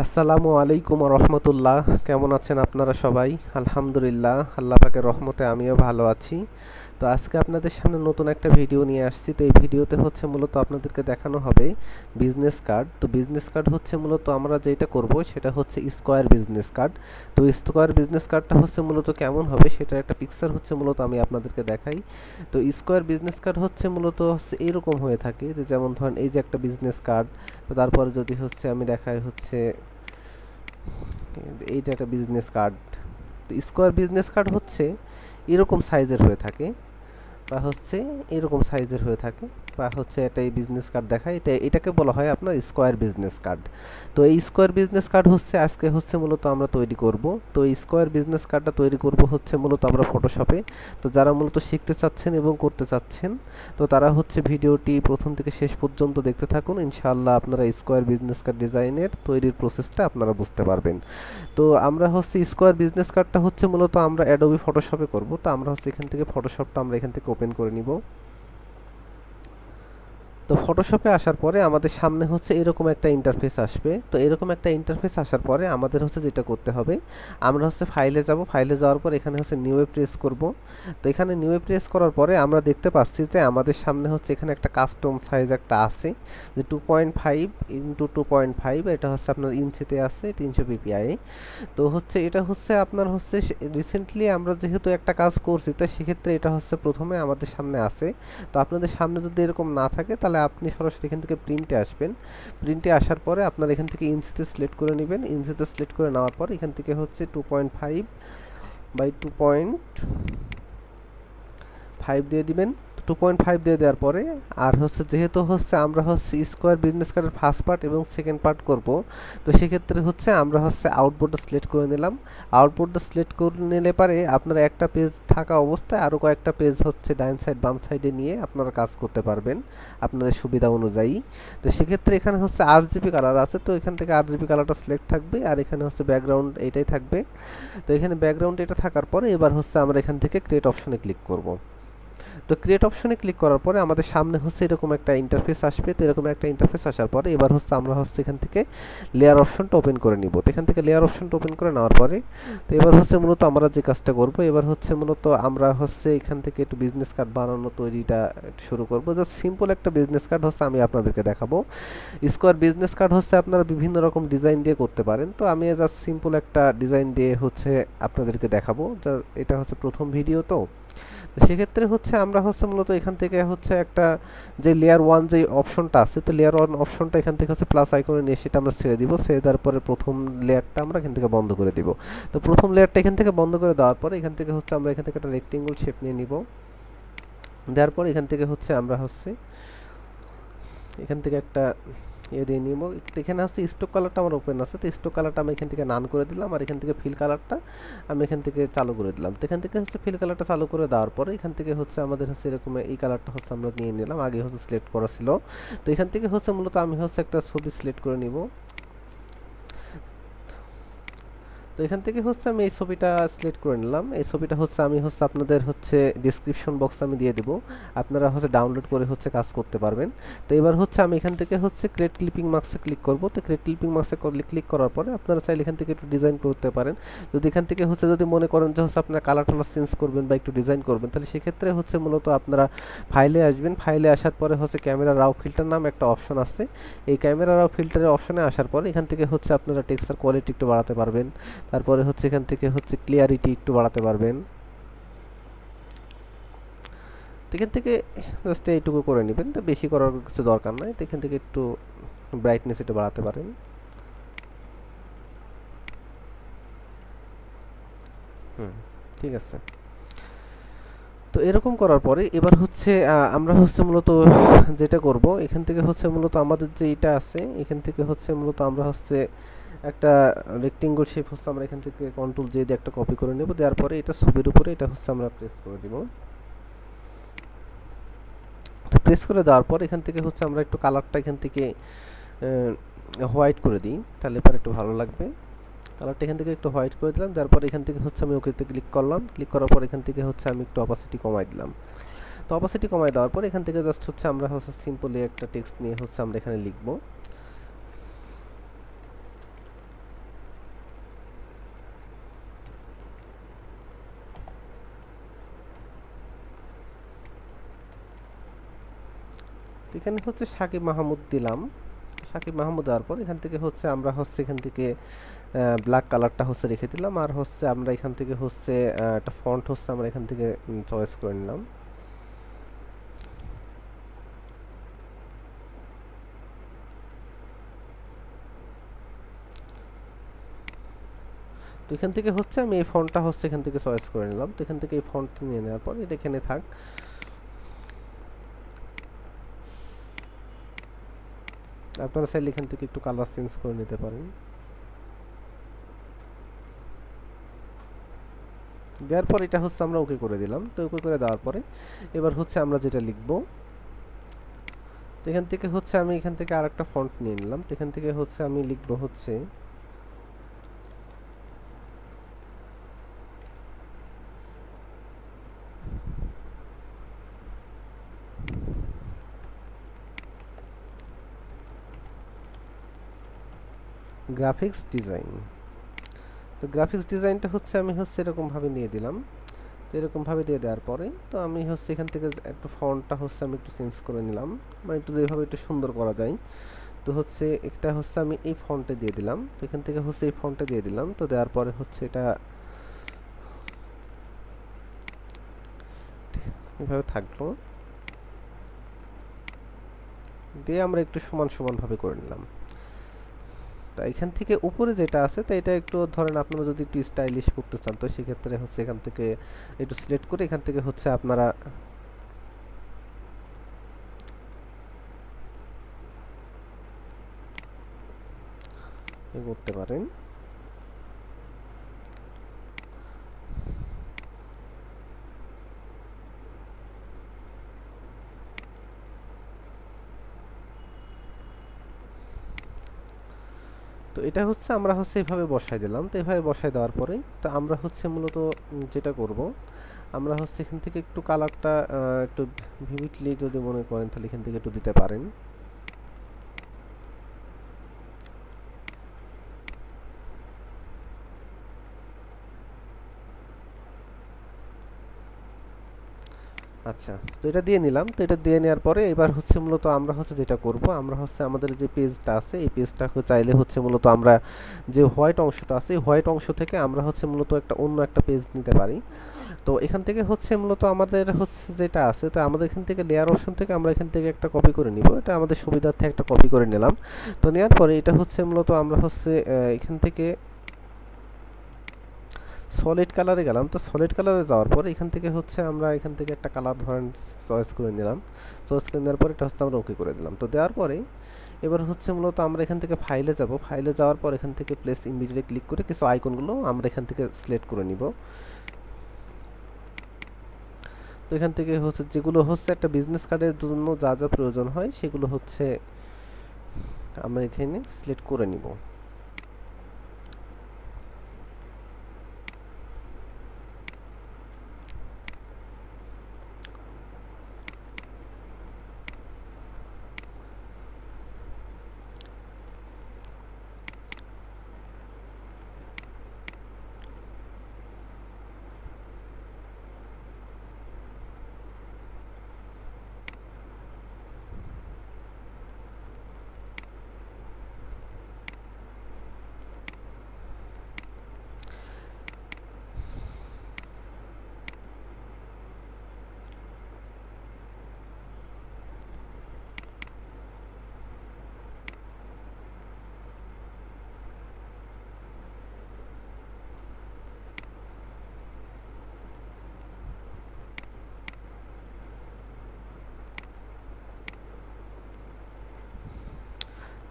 আসসালামু আলাইকুম রহমতুল্লাহ। কেমন আছেন আপনারা সবাই? আলহামদুলিল্লাহ, আল্লাহ পাকের রহমতে আমিও ভালো আছি। তো আজকে আপনাদের সামনে নতুন একটা ভিডিও নিয়ে আসছি। তো এই ভিডিওতে হচ্ছে মূলত আপনাদেরকে দেখানো হবে বিজনেস কার্ড। তো বিজনেস কার্ড হচ্ছে মূলত আমরা যেটা করব সেটা হচ্ছে স্কোয়ার বিজনেস কার্ড। তো স্কোয়ার বিজনেস কার্ডটা হচ্ছে মূলত কেমন হবে সেটার একটা পিকচার হচ্ছে মূলত আমি আপনাদেরকে দেখাই। তো স্কোয়ার বিজনেস কার্ড হচ্ছে মূলত হচ্ছে এরকম হয়ে থাকে যে, যেমন ধরেন এই যে একটা বিজনেস কার্ড। তো তারপরে যদি হচ্ছে আমি দেখাই হচ্ছে এইটা একটা বিজনেস কার্ড। তো স্কোয়ার বিজনেস কার্ড হচ্ছে এরকম সাইজের হয়ে থাকে বা হচ্ছে এরকম সাইজের হয়ে থাকে বা হচ্ছে এটা এই বিজনেস কার্ড দেখায়, এটাকে বলা হয় আপনার স্কোয়ার বিজনেস কার্ড। তো এই স্কোয়ার বিজনেস কার্ড হচ্ছে আজকে হচ্ছে মূলত আমরা তৈরি করব। তো এই স্কোয়ার বিজনেস কার্ডটা তৈরি করব হচ্ছে মূলত আমরা ফটোশপে। তো যারা মূলত শিখতে চাচ্ছেন এবং করতে চাচ্ছেন, তো তারা হচ্ছে ভিডিওটি প্রথম থেকে শেষ পর্যন্ত দেখতে থাকুন। ইনশাআল্লাহ আপনারা স্কোয়ার বিজনেস কার্ড ডিজাইনের তৈরির প্রসেসটা আপনারা বুঝতে পারবেন। তো আমরা হচ্ছে স্কোয়ার বিজনেস কার্ডটা হচ্ছে মূলত আমরা অ্যাডোবি ফটোশপে করব। তো আমরা হচ্ছে এখান থেকে ফটোশপটা আমরা এখান থেকে ওপেন করে নিব। তো ফটোশপে আসার পরে আমাদের সামনে হচ্ছে এরকম একটা ইন্টারফেস আসবে। তো এরকম একটা ইন্টারফেস আসার পরে আমাদের হচ্ছে যেটা করতে হবে, আমরা হচ্ছে ফাইলে যাব। ফাইলে যাওয়ার পর এখানে হচ্ছে নিউয়ে প্রেস করব। তো এখানে নিউয়ে প্রেস করার পরে আমরা দেখতে পাচ্ছি যে আমাদের সামনে হচ্ছে এখানে একটা কাস্টম সাইজ একটা আছে, যে 2.5 ইন্টু 2.5। এটা হচ্ছে আপনার ইঞ্চিতে আছে, 300 পিপিআই। তো হচ্ছে এটা হচ্ছে আপনার হচ্ছে রিসেন্টলি আমরা যেহেতু একটা কাজ করছি, তো সেক্ষেত্রে এটা হচ্ছে প্রথমে আমাদের সামনে আছে। তো আপনাদের সামনে যদি এরকম না থাকে তাহলে আপনি সরাসরি এখান থেকে প্রিন্টে আসবেন। প্রিন্টে আসার পরে আপনার এখান থেকে ইঞ্চিতে সিলেক্ট করে নেবেন। ইঞ্চিতে সিলেক্ট করে নেওয়ার পর এখান থেকে হচ্ছে 2.5 বাই 2.5 দিয়ে দিবেন। 2.5 দিয়ে দেওয়ার পরে আর হচ্ছে যেহেতু হচ্ছে আমরা হচ্ছে স্কোয়ার বিজনেস কার্ডের ফার্স্ট পার্ট এবং সেকেন্ড পার্ট করব, তো সেক্ষেত্রে হচ্ছে আমরা হচ্ছে আউটপুটটা সিলেক্ট করে নিলাম। আউটপুটটা সিলেক্ট করে নিলে পারে আপনারা একটা পেজ থাকা অবস্থায় আরও কয়েকটা পেজ হচ্ছে ডাইন সাইড বাম সাইডে নিয়ে আপনারা কাজ করতে পারবেন আপনাদের সুবিধা অনুযায়ী। তো সেক্ষেত্রে এখানে হচ্ছে আরজিবি কালার আছে, তো এখান থেকে আরজিবি কালারটা সিলেক্ট থাকবে। আর এখানে হচ্ছে ব্যাকগ্রাউন্ড এইটাই থাকবে। তো এখানে ব্যাকগ্রাউন্ড এটা থাকার পরে এবার হচ্ছে আমরা এখান থেকে ক্রিয়েট অপশনে ক্লিক করব। তো ক্রিয়েট অপশনে ক্লিক করার পরে আমাদের সামনে হচ্ছে এরকম একটা ইন্টারফেস আসবে। তো এরকম একটা ইন্টারফেস আসার পরে এবার হচ্ছে আমরা হচ্ছে এখান থেকে লেয়ার অপশনটা ওপেন করে নিব। তো এখান থেকে লেয়ার অপশনটা ওপেন করে নেওয়ার পরে তো এবার হচ্ছে মূলত আমরা যে কাজটা করব, এবার হচ্ছে মূলত আমরা হচ্ছে এখান থেকে একটু বিজনেস কার্ড বানানো তৈরিটা শুরু করব। জাস্ট সিম্পল একটা বিজনেস কার্ড হচ্ছে আমি আপনাদেরকে দেখাবো। স্কোয়ার বিজনেস কার্ড হচ্ছে আপনারা বিভিন্ন রকম ডিজাইন দিয়ে করতে পারেন। তো আমি জাস্ট সিম্পল একটা ডিজাইন দিয়ে হচ্ছে আপনাদেরকে দেখাবো। এটা হচ্ছে প্রথম ভিডিও। তো সেক্ষেত্রে হচ্ছে আমরা হচ্ছে মূলত এখান থেকে হচ্ছে একটা যে লেয়ার ওয়ান যে অপশনটা আছে, তো লেয়ার ওয়ান অপশনটা এখান থেকে হচ্ছে প্লাস আইকনে নিয়ে সেটা আমরা ছেড়ে দিব। ছেড়ে দেওয়ার পরে প্রথম লেয়ারটা আমরা এখান থেকে বন্ধ করে দিব। তো প্রথম লেয়ারটা এখান থেকে বন্ধ করে দেওয়ার পরে এখান থেকে হচ্ছে আমরা এখান থেকে একটা রেক্টেঙ্গল শেপ নিয়ে নিব। দেওয়ার পর এখান থেকে হচ্ছে আমরা হচ্ছে এখান থেকে একটা দিয়ে নিব। এখানে হচ্ছে স্টক কালারটা আমার ওপেন আছে, তো স্টক কালারটা আমি এখান থেকে নান করে দিলাম। আর এখান থেকে ফিল কালারটা আমি এখান থেকে চালু করে দিলাম। তো এখান থেকে হচ্ছে ফিল কালারটা চালু করে দেওয়ার পরে এখান থেকে হচ্ছে আমাদের হচ্ছে এরকম এই কালারটা হচ্ছে আমরা নিয়ে নিলাম, আগে হচ্ছে সিলেক্ট করা ছিল। তো এখান থেকে হচ্ছে মূলত আমি হচ্ছে একটা ছবি সিলেক্ট করে নিব। তো এখান থেকে হচ্ছে আমি এই ছবিটা সিলেক্ট করে নিলাম। এই ছবিটা হচ্ছে আমি হচ্ছে আপনাদের হচ্ছে ডিসক্রিপশন বক্সে আমি দিয়ে দেবো, আপনারা হচ্ছে ডাউনলোড করে হচ্ছে কাজ করতে পারবেন। তো এবার হচ্ছে আমি এখান থেকে হচ্ছে ক্রিয়েট ক্লিপিং মার্কসে ক্লিক করব। তো ক্রিয়েট ক্লিপিং মার্কসে ক্লিক করার পরে আপনারা চাইলে এখান থেকে একটু ডিজাইন করতে পারেন। যদি এখান থেকে হচ্ছে যদি মনে করেন যে হচ্ছে আপনারা কালার টালার চেঞ্জ করবেন বা একটু ডিজাইন করবেন, তাহলে সেক্ষেত্রে হচ্ছে মূলত আপনারা ফাইলে আসবেন। ফাইলে আসার পরে হচ্ছে ক্যামেরা রাও ফিল্টার নাম একটা অপশন আছে। এই ক্যামেরা রাও ফিল্টারের অপশনে আসার পরে এখান থেকে হচ্ছে আপনারা টেক্সচার কোয়ালিটি একটু বাড়াতে পারবেন। তারপরে হচ্ছে এখান থেকে হচ্ছে ক্লিয়ারিটি একটু বাড়াতে পারবেন। তো এখান থেকে জাস্ট এইটুকু করে নেবেন, তো বেশি করার কিছু দরকার নাই। তো এখান থেকে একটু ব্রাইটনেস একটু বাড়াতে পারেন। ঠিক আছে। তো এরকম করার পরে এবার হচ্ছে আমরা হচ্ছে মূলত যেটা করব, এখান থেকে হচ্ছে মূলত আমাদের যে এটা আছে এখান থেকে হচ্ছে মূলত আমরা হচ্ছে একটা রেক্টেঙ্গল শেপ হচ্ছে আমরা এখান থেকে কন্ট্রোল জে দিয়ে একটা কপি করে নেব। দেওয়ার পরে এটা ছবির উপরে এটা হচ্ছে আমরা প্রেস করে দিব। তো প্রেস করে দেওয়ার পর এখান থেকে হচ্ছে আমরা একটু কালারটা এখান থেকে হোয়াইট করে দিই, তাহলে পরে একটু ভালো লাগবে। কালারটা এখান থেকে একটু হোয়াইট করে দিলাম। তারপর এখান থেকে হচ্ছে আমি ওকেতে ক্লিক করলাম। ক্লিক করার পর এখান থেকে হচ্ছে আমি একটু অপাসিটি কমাই দিলাম। তো অপাসিটি কমাই দেওয়ার পর এখান থেকে জাস্ট হচ্ছে আমরা হচ্ছে সিম্পলি একটা টেক্সট নিয়ে হচ্ছে আমরা এখানে লিখব। এখানে হচ্ছে সাকিব মাহমুদ দিলাম। সাকিব মাহমুদ দেওয়ার পর এখান থেকে হচ্ছে আমরা হচ্ছে এখান থেকে ব্ল্যাক কালারটা হচ্ছে রেখে দিলাম, আর হচ্ছে আমরা এখান থেকে হচ্ছে একটা ফন্ট হচ্ছে আমরা এখান থেকে চয়েস করে নিলাম। তো এখান থেকে হচ্ছে আমি এই ফন্টটা হচ্ছে এখান থেকে চয়েস করে নিলাম। তো এখান থেকে এই ফন্ট নিয়ে নেওয়ার পর এটা এখানে থাক। আপনারা চাইলে এখান থেকে একটু কালার চেঞ্জ করে নিতে পারেন। দেওয়ার পর এটা হচ্ছে আমরা ওকে করে দিলাম। তো ওকে করে দেওয়ার পরে এবার হচ্ছে আমরা যেটা লিখব, তো এখান থেকে হচ্ছে আমি এখান থেকে আরেকটা ফন্ট নিয়ে নিলাম। তো এখান থেকে হচ্ছে আমি লিখব হচ্ছে গ্রাফিক্স ডিজাইন। তো গ্রাফিক্স ডিজাইনটা হচ্ছে আমি হচ্ছে এরকম ভাবে নিয়ে দিলাম। তো এরকম ভাবে দিয়ে দেওয়ার পরে তো আমি হচ্ছে এখান থেকে একটু ফন্টটা হচ্ছে আমি একটু চেঞ্জ করে নিলাম, মানে একটু যেভাবে একটু সুন্দর করা যায়। তো হচ্ছে এটা হচ্ছে আমি এই ফন্টে দিয়ে দিলাম। তো এখান থেকে হচ্ছে এই ফন্টে দিয়ে দিলাম। তো দেওয়ার পরে হচ্ছে এটা এভাবে থাকলো, দিয়ে আমরা একটু সমান সমান ভাবে করে নিলাম। তো এখান থেকে উপরে যেটা আছে তো এটা একটু ধরেন আপনারা যদি একটু স্টাইলিশ করতে চান তো সেক্ষেত্রে হচ্ছে এখান থেকে একটু সিলেক্ট করে এখান থেকে হচ্ছে আপনারা করতে পারেন। তো এটা হচ্ছে আমরা হচ্ছে এইভাবে বসাই দিলাম। তো এইভাবে বসাই দেওয়ার পরে তো আমরা হচ্ছে মূলত যেটা করব, আমরা হচ্ছে এখান থেকে একটু কালারটা একটু ভিভিডলি যদি মনে করেন তাহলে এখান থেকে একটু দিতে পারেন। আচ্ছা, তো এটা দিয়ে নিলাম। তো এটা দিয়ে নেওয়ার পরে এবার হচ্ছে মূলত আমরা হচ্ছে যেটা করব, আমরা হচ্ছে আমাদের যে পেজটা আছে এই পেজটাকে চাইলে হচ্ছে মূলত আমরা যে হোয়াইট অংশটা আছে এই হোয়াইট অংশ থেকে আমরা হচ্ছে মূলত একটা অন্য একটা পেজ নিতে পারি। তো এখান থেকে হচ্ছে মূলত আমাদের হচ্ছে যেটা আছে তো আমাদের এখান থেকে লেয়ার অপশন থেকে আমরা এখান থেকে একটা কপি করে নিব। এটা আমাদের সুবিধার্থে একটা কপি করে নিলাম। তো নেওয়ার পরে এটা হচ্ছে মূলত আমরা হচ্ছে এখান থেকে সলিড কালারে গেলাম। তো সলিড কালারে যাওয়ার পর এখান থেকে হচ্ছে আমরা এখান থেকে একটা কালার ধরেন চয়েস করে নিলাম। চয়েস করে নেওয়ার পর এটা হচ্ছে আমরা ওকে করে দিলাম। তো দেওয়ার পরে এবার হচ্ছে মূলত আমরা এখান থেকে ফাইলে যাব। ফাইলে যাওয়ার পর এখান থেকে প্লেস ইমেজে ক্লিক করে কিছু আইকনগুলো আমরা এখান থেকে সিলেক্ট করে নিব। তো এখান থেকে হচ্ছে যেগুলো হচ্ছে একটা বিজনেস কার্ডের জন্য যা যা প্রয়োজন হয় সেগুলো হচ্ছে আমরা এখানে সিলেক্ট করে নিব।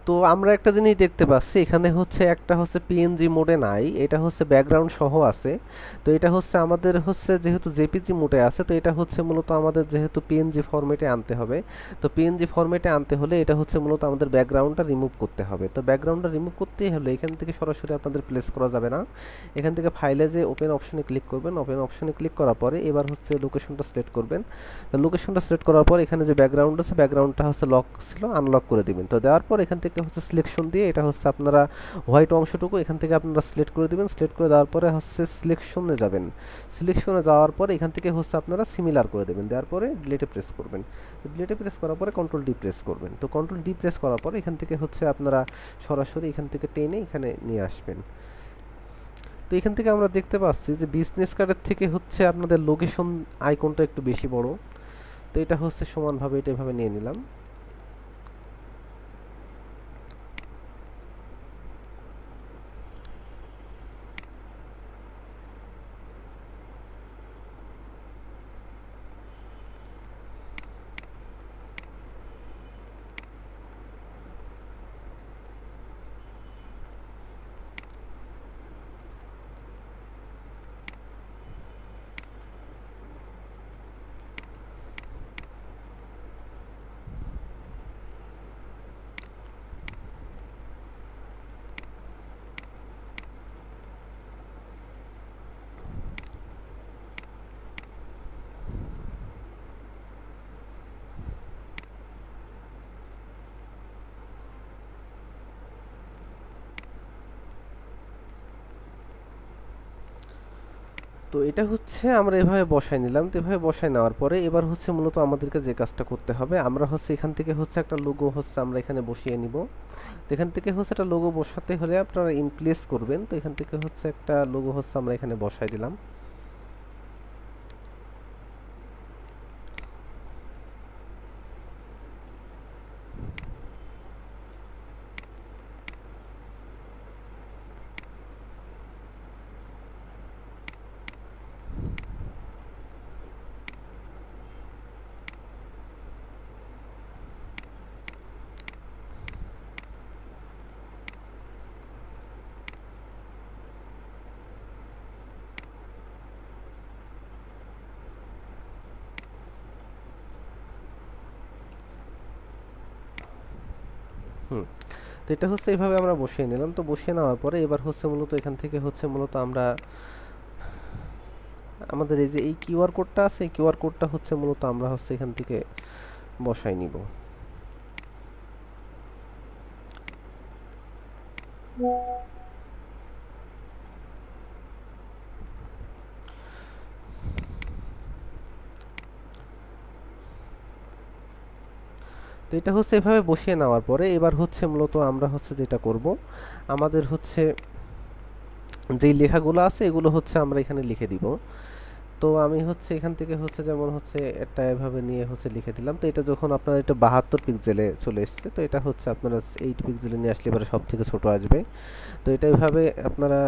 তো আমরা একটা জিনিস দেখতে পাচ্ছি এখানে হচ্ছে একটা হচ্ছে পিএনজি মোডে নাই, এটা হচ্ছে ব্যাকগ্রাউন্ড সহ আছে। তো এটা হচ্ছে আমাদের হচ্ছে যেহেতু জেপিজি মোডে আছে তো এটা হচ্ছে মূলত আমাদের যেহেতু পিএনজি ফরম্যাটে আনতে হবে। তো পিএনজি ফরম্যাটে আনতে হলে এটা হচ্ছে মূলত আমাদের ব্যাকগ্রাউন্ডটা রিমুভ করতে হবে। তো ব্যাকগ্রাউন্ডটা রিমুভ করতে হলে এখান থেকে সরাসরি আপনাদের প্লেস করা যাবে না। এখান থেকে ফাইলে যে ওপেন অপশনে ক্লিক করবেন, ওপেন অপশনে ক্লিক করার পরে এবার হচ্ছে লোকেশনটা সিলেক্ট করবেন। তো লোকেশনটা সিলেক্ট করার পর এখানে যে ব্যাকগ্রাউন্ড আছে ব্যাকগ্রাউন্ডটা হচ্ছে লক ছিল আনলক করে দিবেন। তো দেওয়ার পর এখান থেকে হচ্ছে সিলেকশন দিয়ে এটা হচ্ছে আপনারা হোয়াইট অংশটুকু এখান থেকে আপনারা সিলেক্ট করে দিবেন। সিলেক্ট করে দেওয়ার পরে হচ্ছে সিলেকশনে যাবেন। সিলেকশনে যাওয়ার পরে এখান থেকে হচ্ছে আপনারা সিমিলার করে দেবেন। দেওয়ার পরে ডিলিটে প্রেস করবেন। ডিলিটে প্রেস করার পরে কন্ট্রোল ডি প্রেস করবেন। তো কন্ট্রোল ডি প্রেস করার পরে এখান থেকে হচ্ছে আপনারা সরাসরি এখান থেকে টেনে এখানে নিয়ে আসবেন। তো এখান থেকে আমরা দেখতে পাচ্ছি যে বিজনেস কার্ডের থেকে হচ্ছে আপনাদের লোকেশন আইকনটা একটু বেশি বড়। তো এটা হচ্ছে সমানভাবে এটা এভাবে নিয়ে নিলাম। তো এটা হচ্ছে আমরা এভাবে বসাই নিলাম। তো এভাবে বসাই নেওয়ার পরে এবার হচ্ছে মূলত আমাদেরকে যে কাজটা করতে হবে, আমরা হচ্ছে এখান থেকে হচ্ছে একটা লোগো হচ্ছে আমরা এখানে বসিয়ে নিব। তো এখান থেকে হচ্ছে একটা লোগো বসাতে হলে আপনারা ইমপ্লেস করবেন। তো এখান থেকে হচ্ছে একটা লোগো হচ্ছে আমরা এখানে বসাই দিলাম। হুম। তো এটা হচ্ছে এইভাবে আমরা বসিয়ে নিলাম। তো বসিয়ে নেওয়ার পরে এবার হচ্ছে মূলত এখান থেকে হচ্ছে মূলত আমরা আমাদের এই যে এই কিউআর কোডটা আছে, এই কিউআর কোডটা হচ্ছে মূলত আমরা হচ্ছে এখান থেকে বসাই নিব। তো এটা হচ্ছে এভাবে বসিয়ে নেওয়ার পরে এবার হচ্ছে মূলত আমরা হচ্ছে যেটা করব, আমাদের হচ্ছে যেই লেখাগুলো আছে এগুলো হচ্ছে আমরা এখানে লিখে দিব। তো আমি হচ্ছে এখান থেকে হচ্ছে যেমন হচ্ছে একটা এভাবে নিয়ে হচ্ছে লিখে দিলাম। তো এটা যখন আপনার এটা 72 পিক্সেলে চলে এসেছে, তো এটা হচ্ছে আপনারা 8 পিক্সেলে নিয়ে আসলে এবারে সব থেকে ছোট আসবে। তো এটা এভাবে আপনারা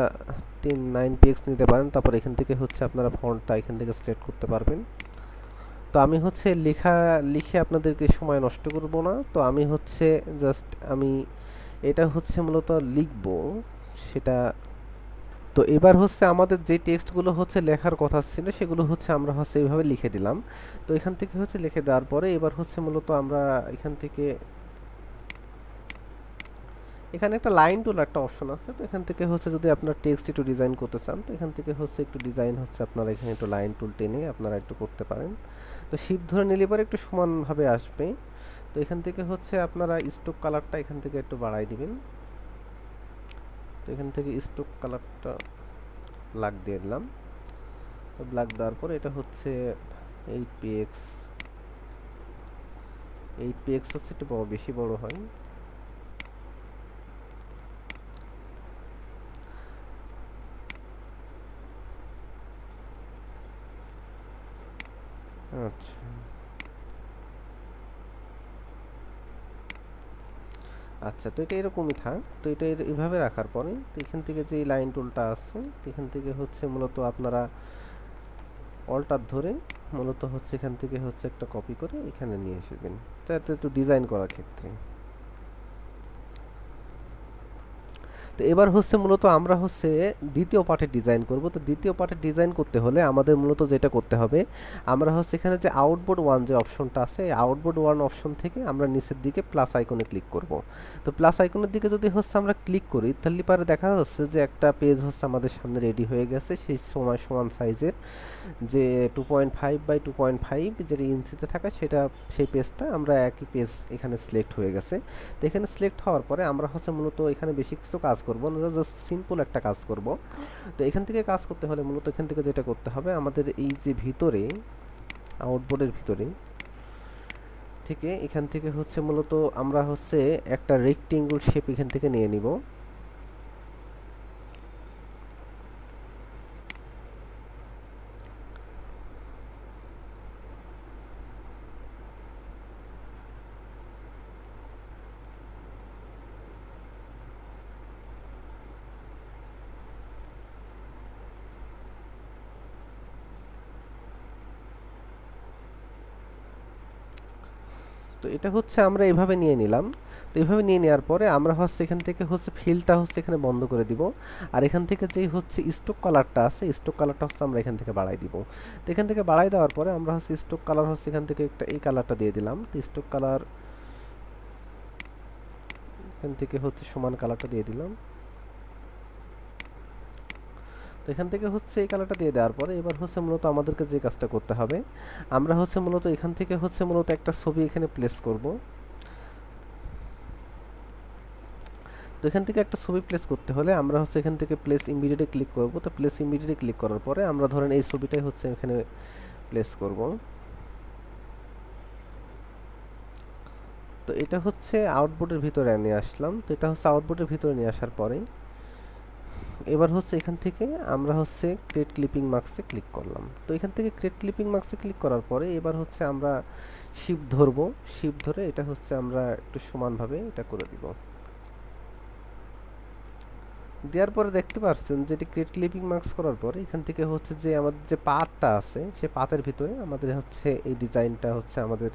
9 পিক্স নিতে পারেন। তারপর এখান থেকে হচ্ছে আপনারা ফন্টটা এখান থেকে সিলেক্ট করতে পারবেন। তো আমি হচ্ছে লিখে আপনাদেরকে সময় নষ্ট করব না। তো আমি হচ্ছে জাস্ট আমি এটা হচ্ছে মূলত লিখব সেটা। তো এবার হচ্ছে আমাদের যে টেক্সটগুলো হচ্ছে লেখার কথা ছিল সেগুলো হচ্ছে আমরা হচ্ছে এইভাবে লিখে দিলাম। তো এখান থেকে হচ্ছে লিখে দেওয়ার পরে এবার হচ্ছে মূলত আমরা এখান থেকে এখানে একটা লাইন টুল একটা অপশন আছে। তো এখান থেকে হচ্ছে যদি আপনার টেক্সট একটু ডিজাইন করতে চান, তো এখান থেকে হচ্ছে একটু ডিজাইন হচ্ছে আপনারা এখানে একটু লাইন টুল টেনে আপনারা একটু করতে পারেন। তো শিফট ধরে নিলে পরে একটু সমানভাবে আসবে। তো এখান থেকে হচ্ছে আপনারা স্ট্রোক কালারটা এখান থেকে একটু বাড়াই দিবেন। তো এখান থেকে স্ট্রোক কালারটা ব্ল্যাক দিয়ে দিলাম। তো ব্ল্যাক দেওয়ার পর এটা হচ্ছে 8px 8px হচ্ছে একটু বেশি বড় হয়। আচ্ছা আচ্ছা, তো এটা এরকমই থাক। তো এটা এভাবে রাখার পরে তো এখান থেকে যে লাইন টুলটা আছে, তো এখান থেকে হচ্ছে মূলত আপনারা অল্টার ধরে মূলত হচ্ছে এখান থেকে হচ্ছে একটা কপি করে এখানে নিয়ে আসবেন, যাতে একটু ডিজাইন করার ক্ষেত্রে। তো এবার হচ্ছে মূলত আমরা হচ্ছে দ্বিতীয় পার্টের ডিজাইন করব। তো দ্বিতীয় পার্টের ডিজাইন করতে হলে আমাদের মূলত যেটা করতে হবে, আমরা হচ্ছে এখানে যে আউটবোর্ড ওয়ান যে অপশনটা আছে, এই আউটবোর্ড ওয়ান অপশন থেকে আমরা নিচের দিকে প্লাস আইকনে ক্লিক করব। তো প্লাস আইকনের দিকে যদি হচ্ছে আমরা ক্লিক করি, তাহলে পরে দেখা যাচ্ছে যে একটা পেজ হচ্ছে আমাদের সামনে রেডি হয়ে গেছে, সেই সমান সাইজের, যে 2.5 বাই 2.5 যেটা ইঞ্চিতে থাকা সেটা, সেই পেজটা আমরা একই পেজ এখানে সিলেক্ট হয়ে গেছে। তো এখানে সিলেক্ট হওয়ার পরে আমরা হচ্ছে মূলত এখানে বেশি কিছু কাজ করব না, জাস্ট সিম্পল একটা কাজ করব। তো এখান থেকে কাজ করতে হলে মূলত এখান থেকে যেটা করতে হবে, আমাদের এই যে ভিতরে আউটবোর্ডের ভিতরে থেকে এখান থেকে হচ্ছে মূলত আমরা হচ্ছে একটা রেক্টেঙ্গল শেপ এখান থেকে নিয়ে নিব। তো এটা হচ্ছে আমরা এভাবে নিয়ে নিলাম। তো এইভাবে নিয়ে নেওয়ার পরে আমরা হচ্ছে এখান থেকে হচ্ছে ফিলটা হচ্ছে এখানে বন্ধ করে দিব। আর এখান থেকে যেই হচ্ছে স্টক কালারটা আছে, স্টক কালারটা হচ্ছে আমরা এখান থেকে বাড়াই দিব। তো এখান থেকে বাড়াই দেওয়ার পরে আমরা হচ্ছে স্টক কালার হচ্ছে এখান থেকে একটা এই কালারটা দিয়ে দিলাম। তো স্টক কালার এখান থেকে হচ্ছে সমান কালারটা দিয়ে দিলাম। তো এখান থেকে হচ্ছে এই কালারটা দিয়ে দেওয়ার পরে এবার হচ্ছে মূলত আমাদেরকে যে কাজটা করতে হবে, আমরা হচ্ছে মূলত এখান থেকে হচ্ছে মূলত একটা ছবি এখানে প্লেস করব। তো এখান থেকে একটা ছবি প্লেস করতে হলে আমরা হচ্ছে এখান থেকে প্লেস ইমিডিয়েটে ক্লিক করব। তো প্লেস ইমিডিয়েটে ক্লিক করার পরে আমরা ধরেন এই ছবিটাই হচ্ছে এখানে প্লেস করব। তো এটা হচ্ছে আউটপুটের ভিতরে নিয়ে আসলাম। তো এটা হচ্ছে আউটপুটের ভিতরে নিয়ে আসার পরে এবার হচ্ছে এখান থেকে আমরা হচ্ছে ক্রিয়েট ক্লিপিং মার্কসে ক্লিক করলাম। তো এখান থেকে ক্রিয়েট ক্লিপিং মার্কসে ক্লিক করার পরে এবার হচ্ছে আমরা শিফট ধরব। শিফট ধরে এটা হচ্ছে আমরা একটু সমানভাবে এটা করে দিব। দেওয়ার পরে দেখতে পাচ্ছেন যে এটি ক্রিয়েট ক্লিপিং মার্কস করার পরে এখান থেকে হচ্ছে যে আমাদের যে পাতটা আছে, সে পাতের ভিতরে আমাদের হচ্ছে এই ডিজাইনটা হচ্ছে আমাদের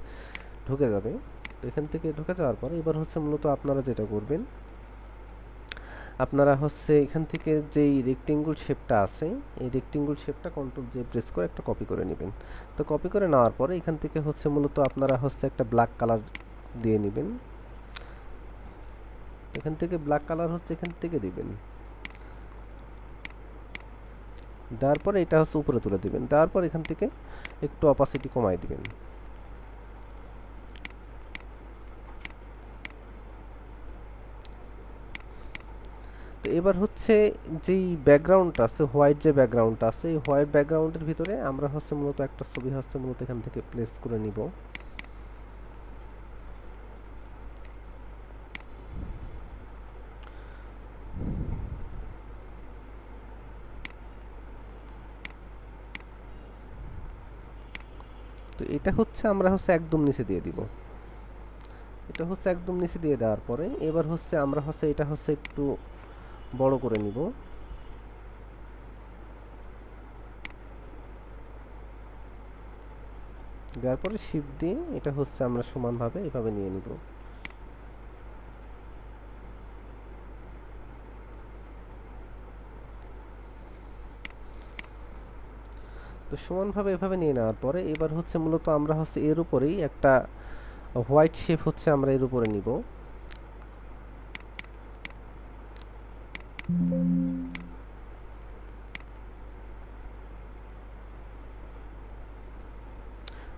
ঢুকে যাবে। তো এখান থেকে ঢুকে যাওয়ার পরে এবার হচ্ছে মূলত আপনারা যেটা করবেন, আপনারা হচ্ছে এখান থেকে যেই রেক্টেঙ্গল শেপটা আছে, এই রেক্টেঙ্গল শেপটা কন্ট্রোল জে প্রেস করে একটা কপি করে নেবেন। তো কপি করে নেওয়ার পরে এখান থেকে হচ্ছে মূলত আপনারা হচ্ছে একটা ব্ল্যাক কালার দিয়ে নেবেন। এখান থেকে ব্ল্যাক কালার হচ্ছে এখান থেকে দিবেন। দেওয়ার পরে এটা হচ্ছে উপরে তুলে দিবেন। দেওয়ার পর এখান থেকে একটু অপাসিটি কমাই দিবেন। তো এবার হচ্ছে যেই ব্যাকগ্রাউন্ডটা আছে, হোয়াইট যে ব্যাকগ্রাউন্ডটা আছে, এই হোয়াইট ব্যাকগ্রাউন্ডের ভিতরে আমরা হচ্ছে মূলত একটা ছবি হচ্ছে মূলত এখান থেকে প্লেস করে নিব। তো এটা হচ্ছে আমরা হচ্ছে একদম নিচে দিয়ে দিব। এটা হচ্ছে একদম নিচে দিয়ে দেওয়ার পরে এবার হচ্ছে আমরা হচ্ছে এটা হচ্ছে একটু বড় করে নিব। দেওয়ার পরে শিফট দিয়ে এটা হচ্ছে আমরা সমানভাবে এভাবে নিয়ে নিব। তো সমানভাবে এভাবে নিয়ে নেওয়ার পরে এবার হচ্ছে মূলত আমরা হচ্ছে এর উপরেই একটা হোয়াইট শেপ হচ্ছে আমরা এর উপরে নিব।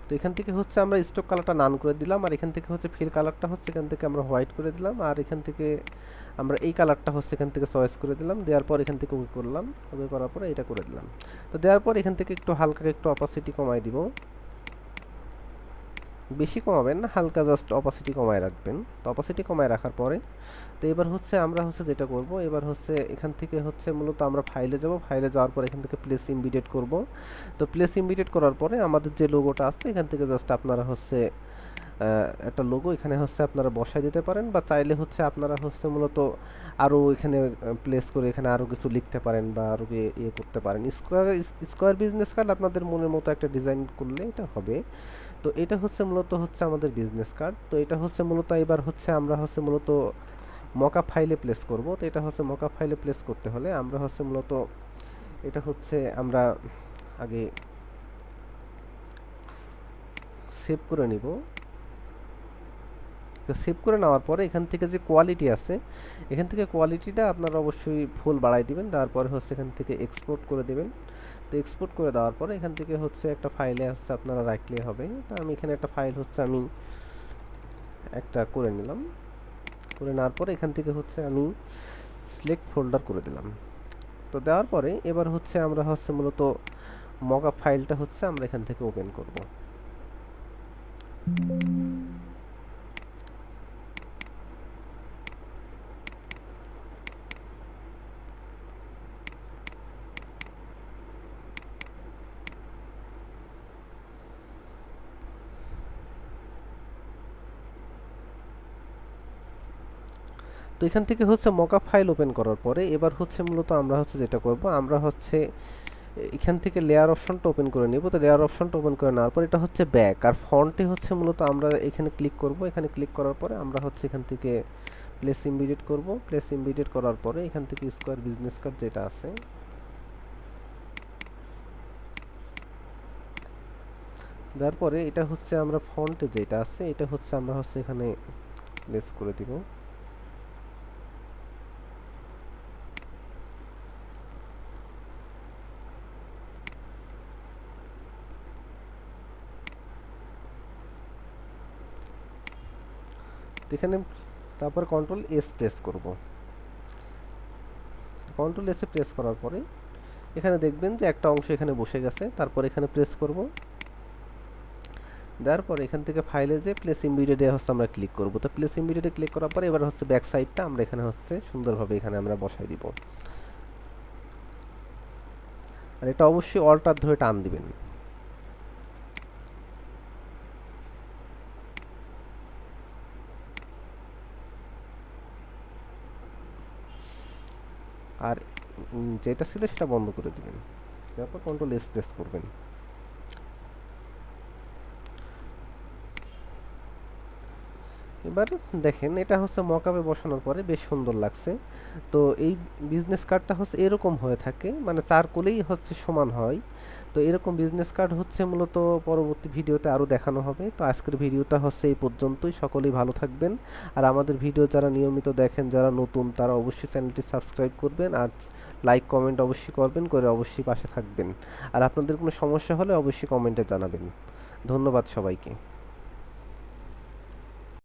তো এখান থেকে হচ্ছে আমরা স্টক কালারটা নান করে দিলাম, আর এখান থেকে হচ্ছে ফিল কালারটা হচ্ছে এখান থেকে আমরা হোয়াইট করে দিলাম, আর এখান থেকে আমরা এই কালারটা হচ্ছে এখান থেকে চয়েস করে দিলাম। দেওয়ার পর এখান থেকে ওকে করলাম, ওকে করার পরে এটা করে দিলাম। তো দেওয়ার পর এখান থেকে একটু হালকা একটু অপাসিটি কমাই দিব। বেশি কমাবেন না, হালকা জাস্ট অপাসিটি কমায় রাখবেন। তো অপাসিটি কমায় রাখার পরে তো এবার হচ্ছে আমরা হচ্ছে যেটা করব, এবার হচ্ছে এখান থেকে হচ্ছে মূলত আমরা ফাইলে যাব। ফাইলে যাওয়ার পর এখান থেকে প্লেস ইমবিডেট করব। তো প্লেস ইমবিডেট করার পরে আমাদের যে লোগোটা আছে এখান থেকে জাস্ট আপনারা হচ্ছে একটা লোগো এখানে হচ্ছে আপনারা বসায় দিতে পারেন, বা চাইলে হচ্ছে আপনারা হচ্ছে মূলত আরও এখানে প্লেস করে এখানে আরও কিছু লিখতে পারেন বা আরও ইয়ে করতে পারেন। স্কোয়ার বিজনেস কার্ড আপনাদের মনের মতো একটা ডিজাইন করলে এটা হবে। তো এটা হচ্ছে মূলত হচ্ছে আমাদের বিজনেস কার্ড। তো এটা হচ্ছে মূলত এবার হচ্ছে আমরা হচ্ছে মূলত মকআপ ফাইলে প্লেস করব। তো এটা হচ্ছে মকআপ ফাইলে প্লেস করতে হলে আমরা হচ্ছে মূলত এটা হচ্ছে আমরা আগে সেভ করে নিব। তো সেভ করে নেওয়ার পরে এখান থেকে যে কোয়ালিটি আছে, এখান থেকে কোয়ালিটিটা আপনারা অবশ্যই ফুল বাড়াই দিবেন। তারপরে হচ্ছে এখান থেকে এক্সপোর্ট করে দেবেন। তো এক্সপোর্ট করে দেওয়ার পরে এখান থেকে হচ্ছে একটা ফাইলে হচ্ছে আপনারা রাখলে হবে। তো আমি এখানে একটা ফাইল হচ্ছে আমি একটা করে নিলাম। করে নেওয়ার পরে এখান থেকে হচ্ছে আমি সিলেক্ট ফোল্ডার করে দিলাম। তো দেওয়ার পরে এবার হচ্ছে আমরা হচ্ছে মূলত মকআপ ফাইলটা হচ্ছে আমরা এখান থেকে ওপেন করব। তো এখান থেকে হচ্ছে মকআপ ফাইল ওপেন করার পরে এবার হচ্ছে মূলত আমরা হচ্ছে যেটা করব, আমরা হচ্ছে এখান থেকে লেয়ার অপশনটা ওপেন করে নিব। তো লেয়ার অপশনটা ওপেন করে নেওয়ার পর এটা হচ্ছে ব্যাক, আর ফন্টে হচ্ছে মূলত আমরা এখানে ক্লিক করব। এখানে ক্লিক করার পরে আমরা হচ্ছে এখান থেকে প্লেস ইমবিডেড করব। প্লেস ইমবিডেড করার পরে এখান থেকে স্কয়ার বিজনেস কার্ড যেটা আছে, তারপরে এটা হচ্ছে আমরা ফন্টে যেটা আছে এটা হচ্ছে আমরা হচ্ছে এখানে প্লেস করে দিব। এখানে তারপর কন্ট্রোল এস প্রেস করব। কন্ট্রোল এসে প্রেস করার পরে এখানে দেখবেন যে একটা অংশ এখানে বসে গেছে। তারপর এখানে প্রেস করব। দেওয়ার পর এখান থেকে ফাইলে যে প্লেস ইমবিডেডে হচ্ছে আমরা ক্লিক করব। তো প্লেস ইমবিডেডে ক্লিক করার পরে এবার হচ্ছে ব্যাক সাইডটা আমরা এখানে হচ্ছে সুন্দরভাবে এখানে আমরা বসাই দিব। আর এটা অবশ্যই অল্টার ধরে টান দিবেন। আর যেটা ছিল সেটা বন্ধ করে দিবেন। তারপর কন্ট্রোল এস প্রেস করবেন। এবার দেখেন এটা হচ্ছে মকআপে বসানোর পরে বেশ সুন্দর লাগছে। তো এই বিজনেস কার্ডটা হচ্ছে এরকম হয়ে থাকে, মানে চারকোলেই হচ্ছে সমান হয়। তো এরকম বিজনেস কার্ড হচ্ছে মূলত পরবর্তী ভিডিওতে আরও দেখানো হবে। তো আজকের ভিডিওটা হচ্ছে এই পর্যন্তই। সকলেই ভালো থাকবেন। আর আমাদের ভিডিও যারা নিয়মিত দেখেন, যারা নতুন, তারা অবশ্যই চ্যানেলটি সাবস্ক্রাইব করবেন আর লাইক কমেন্ট অবশ্যই করবেন, করে অবশ্যই পাশে থাকবেন। আর আপনাদের কোনো সমস্যা হলে অবশ্যই কমেন্টে জানাবেন। ধন্যবাদ সবাইকে।